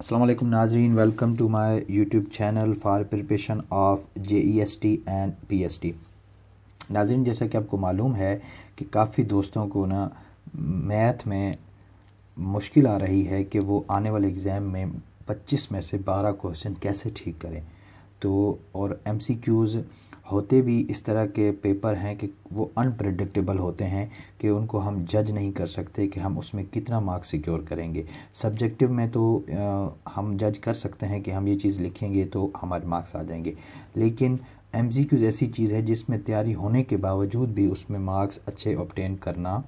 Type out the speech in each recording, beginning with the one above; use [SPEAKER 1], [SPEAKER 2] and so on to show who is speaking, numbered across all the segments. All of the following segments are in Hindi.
[SPEAKER 1] अस्सलाम वालेकुम नाज़रीन, welcome to my YouTube channel for preparation of JEST and PST। नाज़रीन, जैसा कि आपको मालूम है कि काफ़ी दोस्तों को ना मैथ में मुश्किल आ रही है कि वो आने वाले एग्ज़ाम में 25 में से 12 क्वेश्चन कैसे ठीक करें। तो और MCQs होते भी इस तरह के पेपर हैं कि वो अनप्रेडिक्टेबल होते हैं कि उनको हम जज नहीं कर सकते कि हम उसमें कितना मार्क्स सिक्योर करेंगे। सब्जेक्टिव में तो हम जज कर सकते हैं कि हम ये चीज़ लिखेंगे तो हमारे मार्क्स आ जाएंगे, लेकिन MCQs ऐसी चीज़ है जिसमें तैयारी होने के बावजूद भी उसमें मार्क्स अच्छे ऑब्टेन करना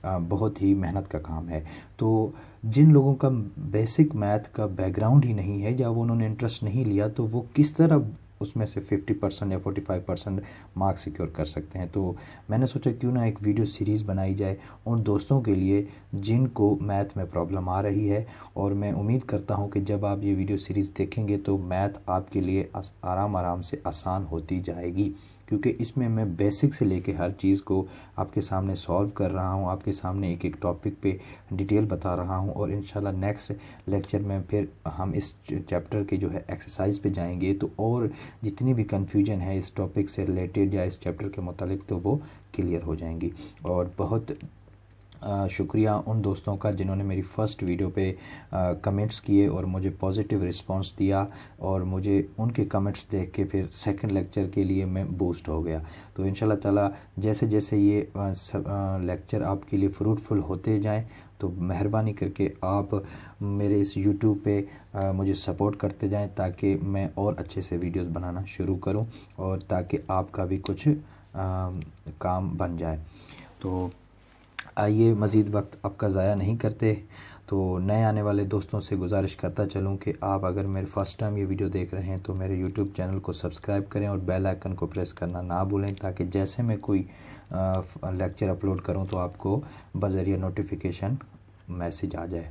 [SPEAKER 1] बहुत ही मेहनत का काम है। तो जिन लोगों का बेसिक मैथ का बैकग्राउंड ही नहीं है या वो उन्होंने इंटरेस्ट नहीं लिया, तो वो किस तरह उसमें से 50% या 45% मार्क्स सिक्योर कर सकते हैं। तो मैंने सोचा क्यों ना एक वीडियो सीरीज़ बनाई जाए उन दोस्तों के लिए जिनको मैथ में प्रॉब्लम आ रही है। और मैं उम्मीद करता हूं कि जब आप ये वीडियो सीरीज़ देखेंगे तो मैथ आपके लिए आराम आराम से आसान होती जाएगी, क्योंकि इसमें मैं बेसिक से लेके हर चीज़ को आपके सामने सॉल्व कर रहा हूं, आपके सामने एक एक टॉपिक पे डिटेल बता रहा हूं। और इंशाल्लाह नेक्स्ट लेक्चर में फिर हम इस चैप्टर के जो है एक्सरसाइज पे जाएंगे, तो और जितनी भी कन्फ्यूजन है इस टॉपिक से रिलेटेड या इस चैप्टर के मुतालिक तो वो क्लियर हो जाएंगी। और बहुत शुक्रिया उन दोस्तों का जिन्होंने मेरी फ़र्स्ट वीडियो पे कमेंट्स किए और मुझे पॉजिटिव रिस्पांस दिया, और मुझे उनके कमेंट्स देख के फिर सेकंड लेक्चर के लिए मैं बूस्ट हो गया। तो इंशाल्लाह ताला जैसे जैसे ये लेक्चर आपके लिए फ्रूटफुल होते जाएं, तो मेहरबानी करके आप मेरे इस यूट्यूब पे मुझे सपोर्ट करते जाएं ताकि मैं और अच्छे से वीडियोस बनाना शुरू करूं और ताकि आपका भी कुछ काम बन जाए। तो आइए मज़ीद वक्त आपका ज़ाया नहीं करते, तो नए आने वाले दोस्तों से गुजारिश करता चलूं कि आप अगर मेरे फर्स्ट टाइम ये वीडियो देख रहे हैं तो मेरे यूट्यूब चैनल को सब्सक्राइब करें और बेल आइकन को प्रेस करना ना भूलें, ताकि जैसे मैं कोई लेक्चर अपलोड करूं तो आपको बज़रिया नोटिफिकेशन मैसेज आ जाए।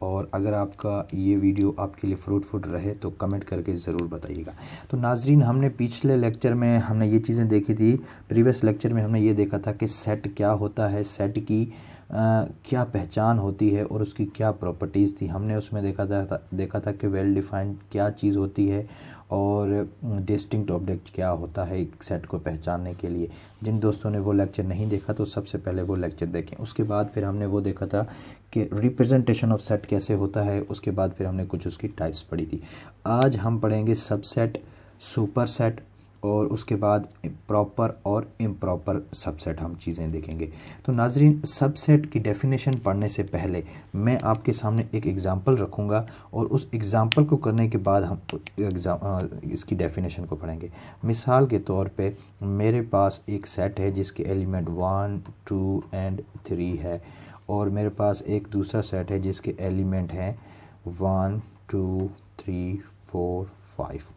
[SPEAKER 1] और अगर आपका ये वीडियो आपके लिए फ्रूटफुल रहे तो कमेंट करके ज़रूर बताइएगा। तो नाजरीन, हमने पिछले लेक्चर में हमने ये चीज़ें देखी थी, प्रीवियस लेक्चर में हमने ये देखा था कि सेट क्या होता है, सेट की क्या पहचान होती है और उसकी क्या प्रॉपर्टीज़ थी। हमने उसमें देखा था कि वेल डिफाइंड क्या चीज़ होती है और डिस्टिंक्ट ऑब्जेक्ट क्या होता है एक सेट को पहचानने के लिए। जिन दोस्तों ने वो लेक्चर नहीं देखा तो सबसे पहले वो लेक्चर देखें। उसके बाद फिर हमने वो देखा था कि रिप्रेजेंटेशन ऑफ सेट कैसे होता है। उसके बाद फिर हमने कुछ उसकी टाइप्स पढ़ी थी। आज हम पढ़ेंगे सबसेट, सुपर सेट और उसके बाद प्रॉपर और इम्प्रॉपर सबसेट हम चीज़ें देखेंगे। तो नाजरीन, सबसेट की डेफिनेशन पढ़ने से पहले मैं आपके सामने एक एग्जांपल रखूँगा और उस एग्जांपल को करने के बाद हम इसकी डेफिनेशन को पढ़ेंगे। मिसाल के तौर पे मेरे पास एक सेट है जिसके एलिमेंट 1, 2 एंड 3 है, और मेरे पास एक दूसरा सेट है जिसके एलिमेंट हैं 1, 2, 3, 4, 5।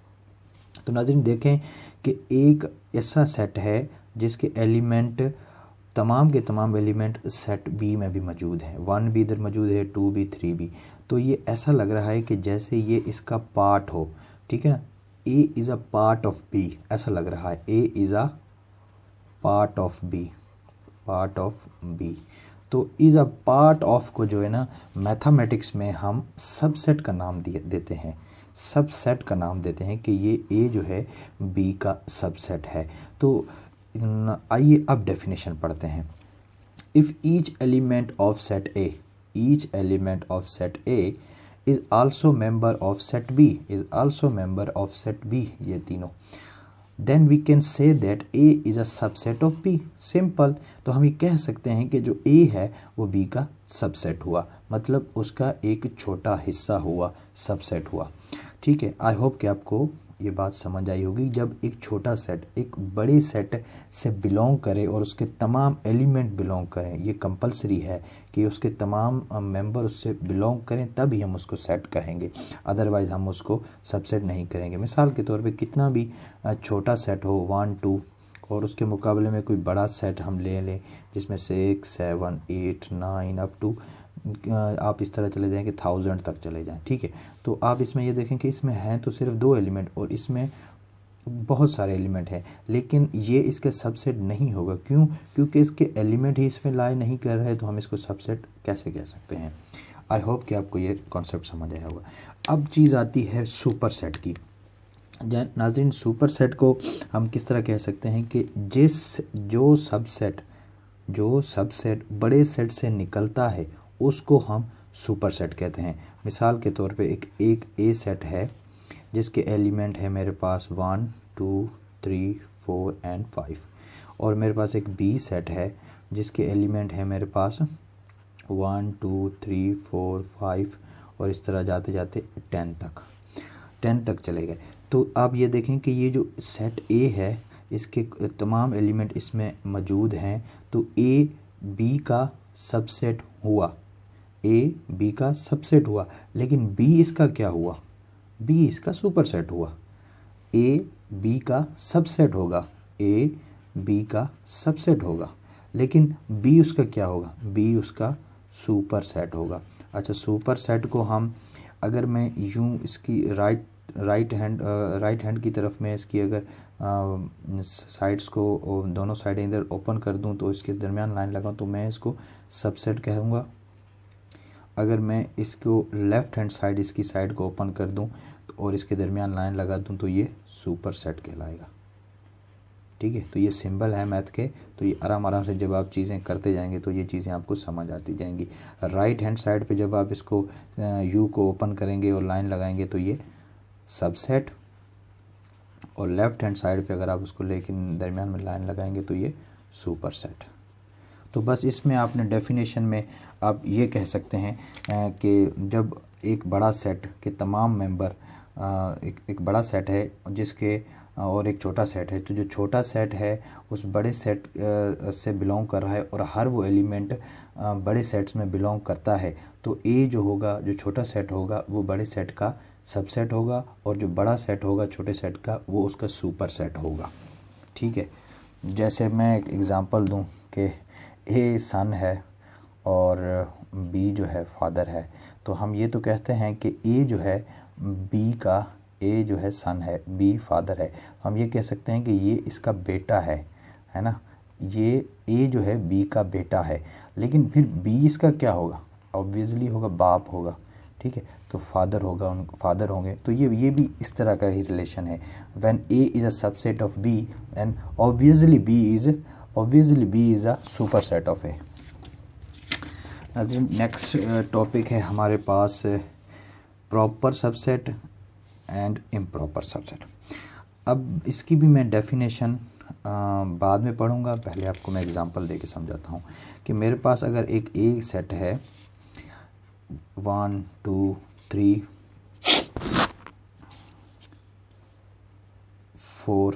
[SPEAKER 1] तो नाज़रीन देखें कि एक ऐसा सेट है जिसके एलिमेंट तमाम के तमाम एलिमेंट सेट बी में भी मौजूद हैं। 1 भी इधर मौजूद है, 2 भी, 3 भी। तो ये ऐसा लग रहा है कि जैसे ये इसका पार्ट हो, ठीक है ना। A is a part of B, ऐसा लग रहा है। A is a part of B, part of B. तो इज़ अ पार्ट ऑफ को जो है ना मैथमेटिक्स में हम सबसेट का नाम देते हैं, सबसेट का नाम देते हैं कि ये ए जो है बी का सबसेट है। तो आइए अब डेफिनेशन पढ़ते हैं। If each element of set A, each element of set A is also member of set B, is also member of set B, ये तीनों, then we can say that A is a subset of B. Simple. तो हम ये कह सकते हैं कि जो ए है वो बी का सबसेट हुआ, मतलब उसका एक छोटा हिस्सा हुआ, सबसेट हुआ। ठीक है, आई होप कि आपको ये बात समझ आई होगी। जब एक छोटा सेट एक बड़े सेट से बिलोंग करे और उसके तमाम एलिमेंट बिलोंग करें, ये कंपलसरी है कि उसके तमाम मेंबर उससे बिलोंग करें, तभी हम उसको सेट कहेंगे, अदरवाइज़ हम उसको सबसेट नहीं करेंगे। मिसाल के तौर पे कितना भी छोटा सेट हो 1, 2, और उसके मुकाबले में कोई बड़ा सेट हम ले लें जिसमें 6, 7, 8, 9 अप टू आप इस तरह चले जाएंगे 1000 तक चले जाएं, ठीक है। तो आप इसमें ये देखें कि इसमें हैं तो सिर्फ 2 एलिमेंट और इसमें बहुत सारे एलिमेंट हैं, लेकिन ये इसके सबसेट नहीं होगा। क्यों? क्योंकि इसके एलिमेंट ही इसमें लाई नहीं कर रहे, तो हम इसको सबसेट कैसे कह सकते हैं। आई होप कि आपको ये कॉन्सेप्ट समझ आया होगा। अब चीज़ आती है सुपर सेट की। नाज़रीन, सुपर सेट को हम किस तरह कह सकते हैं कि जो सबसेट बड़े सेट से निकलता है उसको हम सुपर सेट कहते हैं। मिसाल के तौर पे एक ए सेट है जिसके एलिमेंट है मेरे पास 1 2 3 4 एंड 5, और मेरे पास एक बी सेट है जिसके एलिमेंट है मेरे पास 1 2 3 4 5 और इस तरह जाते जाते 10 तक चले गए। तो आप ये देखें कि ये जो सेट ए है इसके तमाम एलिमेंट इसमें मौजूद हैं, तो ए बी का सबसेट हुआ, लेकिन बी इसका क्या हुआ, बी इसका सुपर सेट हुआ। ए बी का सबसेट होगा, लेकिन बी उसका क्या होगा, बी उसका सुपर सेट होगा। अच्छा, सुपर सेट को हम अगर मैं यूं इसकी राइट हैंड की तरफ में इसकी अगर साइड्स को दोनों साइडें इधर ओपन कर दूं तो इसके दरमियान लाइन लगाऊं तो मैं इसको सबसेट कहूँगा। अगर मैं इसको लेफ़्ट हैंड साइड इसकी साइड को ओपन कर दूं और इसके दरमियान लाइन लगा दूं तो ये सुपर सेट कहलाएगा। ठीक है, तो ये सिंबल है मैथ के, तो ये आराम से जब आप चीज़ें करते जाएंगे तो ये चीज़ें आपको समझ आती जाएंगी। राइट हैंड साइड पे जब आप इसको यू को ओपन करेंगे और लाइन लगाएंगे तो ये सबसेट, और लेफ़्ट हैंड साइड पे अगर आप उसको लेकिन दरमियान में लाइन लगाएंगे तो ये सुपर सेट। तो बस इसमें आपने डेफिनेशन में आप ये कह सकते हैं कि जब एक बड़ा सेट के तमाम मेंबर एक बड़ा सेट है जिसके और एक छोटा सेट है, तो जो छोटा सेट है उस बड़े सेट से बिलोंग कर रहा है और हर वो एलिमेंट बड़े सेट्स में बिलोंग करता है, तो ए जो होगा, जो छोटा सेट होगा वो बड़े सेट का सबसेट होगा, और जो बड़ा सेट होगा छोटे सेट का वो उसका सुपर सेट होगा। ठीक है, जैसे मैं एक एग्ज़ाम्पल दूं कि ए सन है और बी जो है फादर है, तो हम ये तो कहते हैं कि ए जो है सन है, बी फादर है। हम ये कह सकते हैं कि ये इसका बेटा है ना, ये ए जो है बी का बेटा है, लेकिन फिर बी इसका क्या होगा, ऑब्वियसली होगा बाप होगा। ठीक है, तो फादर होंगे, तो ये भी इस तरह का ही रिलेशन है। When A is a subset of B and obviously B is a superset of A. Next topic है हमारे पास proper subset and improper subset. अब इसकी भी मैं डेफिनेशन बाद में पढ़ूंगा, पहले आपको मैं एग्जांपल देके समझाता हूँ कि मेरे पास अगर एक ए सेट है 1 2 3 4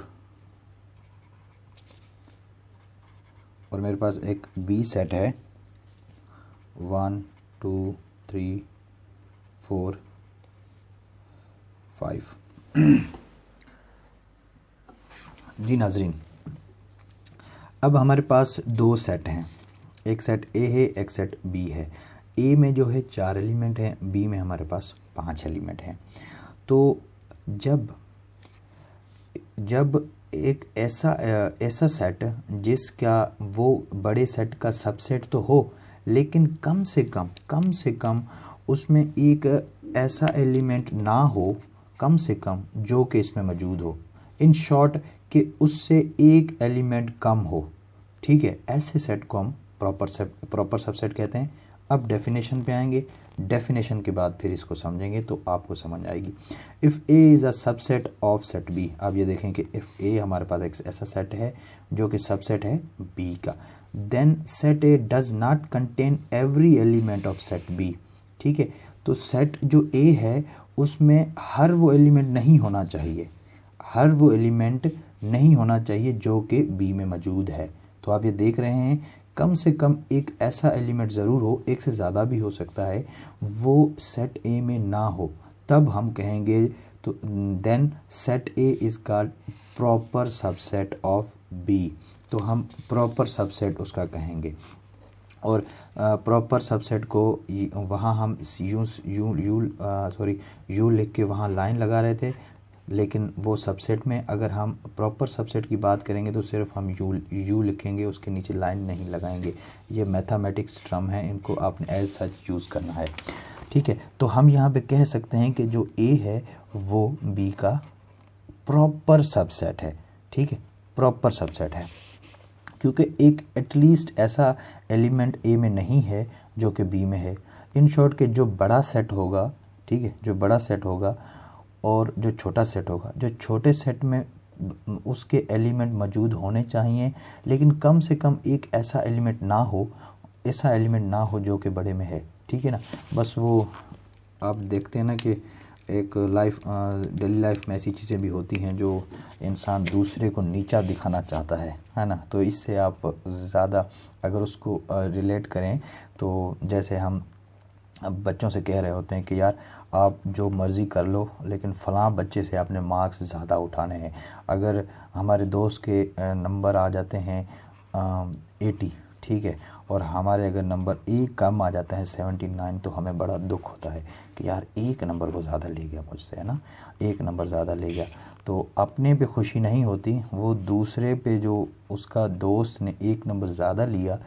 [SPEAKER 1] और मेरे पास एक बी सेट है 1 2 3 4 5। जी नाजरीन, अब हमारे पास दो सेट हैं, एक सेट ए है, एक सेट बी है। ए में जो है 4 एलिमेंट हैं, बी में हमारे पास 5 एलिमेंट हैं। तो जब एक ऐसा सेट जिसका वो बड़े सेट का सबसेट तो हो, लेकिन कम से कम उसमें एक ऐसा एलिमेंट ना हो, कम से कम जो कि इसमें मौजूद हो, इन शॉर्ट कि उससे एक एलिमेंट कम हो। ठीक है, ऐसे सेट को हम प्रॉपर सबसेट कहते हैं। अब डेफिनेशन पे आएंगे, डेफिनेशन के बाद फिर इसको समझेंगे तो आपको समझ आएगी। If A is a subset of set B, आप ये देखें कि इफ़ ए हमारे पास एक ऐसा सेट है जो कि सबसेट है बी का, then set A does not contain every element of set B. ठीक है, तो सेट जो ए है उसमें हर वो एलिमेंट नहीं होना चाहिए जो कि बी में मौजूद है। तो आप ये देख रहे हैं कम से कम एक ऐसा एलिमेंट ज़रूर हो, एक से ज़्यादा भी हो सकता है, वो सेट ए में ना हो, तब हम कहेंगे तो then set A is called proper subset of B. तो हम प्रॉपर सबसेट उसका कहेंगे। और प्रॉपर सबसेट को वहाँ हम यू लिख के वहाँ लाइन लगा रहे थे, लेकिन वो सबसेट में अगर हम प्रॉपर सबसेट की बात करेंगे तो सिर्फ हम यू लिखेंगे, उसके नीचे लाइन नहीं लगाएंगे। ये मैथमेटिक्स टर्म है, इनको आपने एज सच यूज़ करना है, ठीक है। तो हम यहाँ पे कह सकते हैं कि जो ए है वो बी का प्रॉपर सबसेट है, ठीक है, प्रॉपर सबसेट है, क्योंकि एक एटलीस्ट ऐसा एलिमेंट ए में नहीं है जो कि बी में है। इन शॉर्ट के जो बड़ा सेट होगा, ठीक है, जो बड़ा सेट होगा और जो छोटा सेट होगा, जो छोटे सेट में उसके एलिमेंट मौजूद होने चाहिए, लेकिन कम से कम एक ऐसा एलिमेंट ना हो, ऐसा एलिमेंट ना हो जो कि बड़े में है, ठीक है ना। बस वो आप देखते हैं ना कि एक डेली लाइफ में ऐसी चीज़ें भी होती हैं जो इंसान दूसरे को नीचा दिखाना चाहता है ना। तो इससे आप ज़्यादा अगर उसको रिलेट करें तो जैसे हम अब बच्चों से कह रहे होते हैं कि यार आप जो मर्ज़ी कर लो, लेकिन फ़लाँ बच्चे से आपने मार्क्स ज़्यादा उठाने हैं। अगर हमारे दोस्त के नंबर आ जाते हैं 80, ठीक है, और हमारे अगर नंबर एक कम आ जाता है 79, तो हमें बड़ा दुख होता है कि यार एक नंबर वो ज़्यादा ले गया मुझसे, है ना, एक नंबर ज़्यादा ले गया। तो अपने पे खुशी नहीं होती, वो दूसरे पे जो उसका दोस्त ने एक नंबर ज़्यादा लिया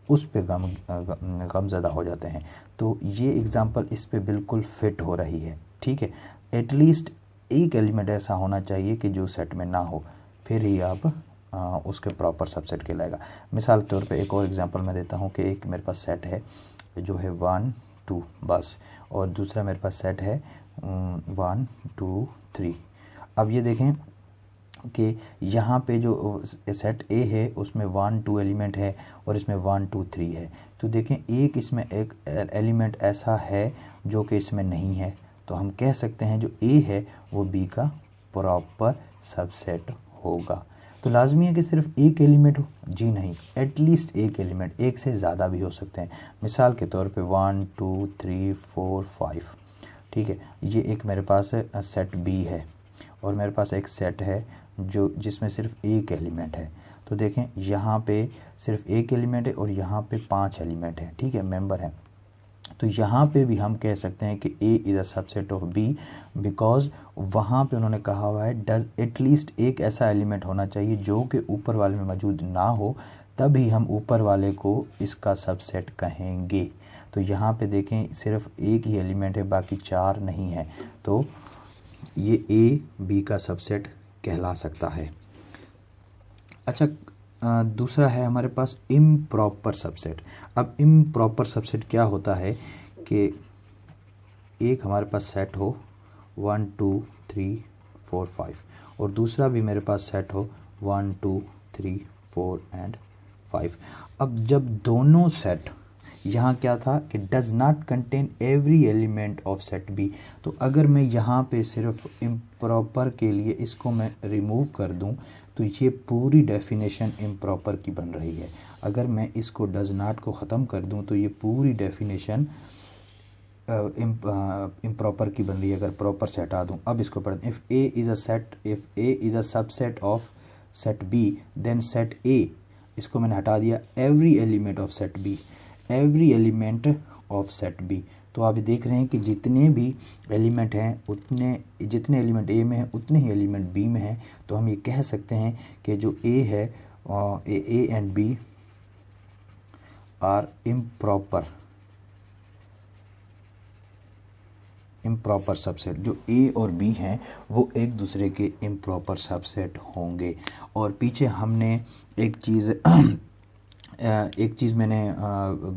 [SPEAKER 1] उस पे गम ज़्यादा हो जाते हैं। तो ये एग्ज़ाम्पल इस पे बिल्कुल फिट हो रही है, ठीक है। एटलीस्ट एक एलिमेंट ऐसा होना चाहिए कि जो सेट में ना हो, फिर ही आप उसके प्रॉपर सबसेट कहलाएगा। मिसाल के तौर पे एक और एग्ज़ाम्पल मैं देता हूँ कि एक मेरे पास सेट है जो है 1 2 बस, और दूसरा मेरे पास सेट है 1 2 3। अब ये देखें कि यहाँ पे जो सेट ए है उसमें 1 2 एलिमेंट है और इसमें 1 2 3 है। तो देखें एक इसमें एक एलिमेंट ऐसा है जो कि इसमें नहीं है, तो हम कह सकते हैं जो ए है वो बी का प्रॉपर सबसेट होगा। तो लाजमी है कि सिर्फ एक एलिमेंट हो? जी नहीं, एटलीस्ट एक एलिमेंट, एक से ज़्यादा भी हो सकते हैं। मिसाल के तौर पे 1 2 3 4 5, ठीक है, ये एक मेरे पास सेट बी है और मेरे पास एक सेट है जो जिसमें सिर्फ एक एलिमेंट है। तो देखें यहाँ पे सिर्फ एक एलिमेंट है और यहाँ पे 5 एलिमेंट है, ठीक है, मेंबर है। तो यहाँ पे भी हम कह सकते हैं कि A is a subset of B, because वहाँ पे उन्होंने कहा हुआ है डज एटलीस्ट एक ऐसा एलिमेंट होना चाहिए जो कि ऊपर वाले में मौजूद ना हो, तभी हम ऊपर वाले को इसका सबसेट कहेंगे। तो यहाँ पे देखें सिर्फ एक ही एलिमेंट है, बाकी 4 नहीं है, तो ये ए बी का सबसेट कहला सकता है। अच्छा, दूसरा है हमारे पास इम्प्रॉपर सबसेट। अब इम्प्रॉपर सबसेट क्या होता है कि एक हमारे पास सेट हो 1 2 3 4 5 और दूसरा भी मेरे पास सेट हो 1 2 3 4 एंड 5। अब जब दोनों सेट, यहाँ क्या था कि does not contain every element of set B, तो अगर मैं यहाँ पे सिर्फ इम्प्रॉपर के लिए इसको मैं रिमूव कर दूँ तो ये पूरी डेफिनेशन इम्प्रॉपर की बन रही है। अगर मैं इसको डज नॉट को ख़त्म कर दूँ तो ये पूरी डेफिनेशन इम्प्रॉपर की बन रही है अगर प्रॉपर से हटा दूँ। अब इसको पढ़ते हैं, if A is a subset of set B then set A, इसको मैंने हटा दिया, every element of set B, every element of set B. तो आप देख रहे हैं कि जितने भी एलिमेंट हैं उतने, जितने एलिमेंट ए में हैं उतने ही एलिमेंट बी में हैं। तो हम ये कह सकते हैं कि जो ए है A and B are improper subset. जो ए और बी हैं वो एक दूसरे के इम्प्रॉपर सबसेट होंगे। और पीछे हमने एक चीज़ मैंने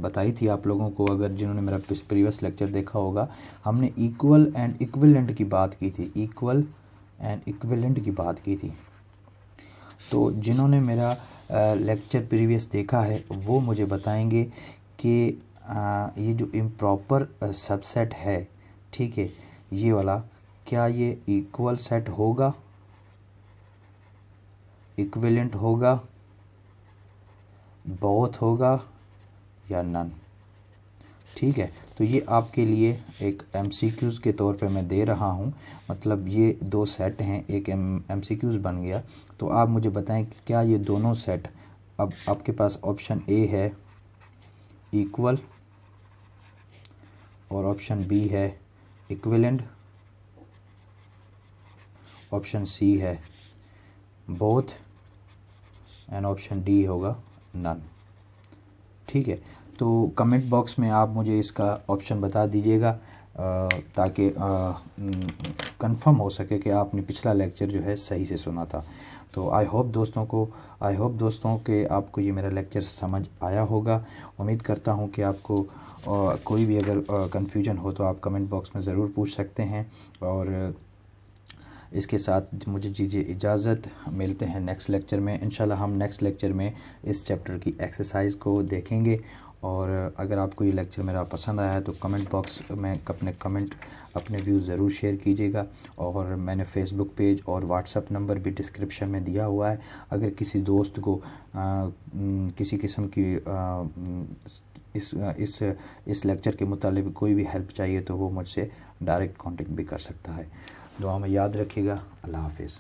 [SPEAKER 1] बताई थी आप लोगों को, अगर जिन्होंने मेरा प्रीवियस लेक्चर देखा होगा, हमने इक्वल एंड इक्विवेलेंट की बात की थी, इक्वल एंड इक्विवेलेंट की बात की थी। तो जिन्होंने मेरा लेक्चर प्रीवियस देखा है वो मुझे बताएंगे कि ये जो इम्प्रॉपर सबसेट है, ठीक है, ये वाला, क्या ये इक्वल सेट होगा, इक्विवेलेंट होगा, बोथ होगा या नन, ठीक है। तो ये आपके लिए एक MCQs के तौर पे मैं दे रहा हूँ, मतलब ये दो सेट हैं, एक MCQs बन गया। तो आप मुझे बताएं कि क्या ये दोनों सेट, अब आपके पास ऑप्शन ए है इक्वल और ऑप्शन बी है इक्विवेलेंट ऑप्शन सी है बोथ, एंड ऑप्शन डी होगा नन। ठीक है, तो कमेंट बॉक्स में आप मुझे इसका ऑप्शन बता दीजिएगा ताकि कंफर्म हो सके कि आपने पिछला लेक्चर जो है सही से सुना था। तो आई होप दोस्तों कि आपको ये मेरा लेक्चर समझ आया होगा। उम्मीद करता हूँ कि आपको कोई भी अगर कन्फ्यूजन हो तो आप कमेंट बॉक्स में ज़रूर पूछ सकते हैं। और इसके साथ मुझे दीजिए इजाज़त, मिलते हैं नेक्स्ट लेक्चर में। इंशाल्लाह हम नेक्स्ट लेक्चर में इस चैप्टर की एक्सरसाइज को देखेंगे। और अगर आपको ये लेक्चर मेरा पसंद आया है तो कमेंट बॉक्स में अपने व्यूज़ ज़रूर शेयर कीजिएगा। और मैंने फेसबुक पेज और व्हाट्सएप नंबर भी डिस्क्रिप्शन में दिया हुआ है। अगर किसी दोस्त को किसी किस्म की इस लेक्चर के मुतालिक कोई भी हेल्प चाहिए तो वो मुझसे डायरेक्ट कांटेक्ट भी कर सकता है। दुआ में याद रखिएगा। अल्लाह हाफिज़।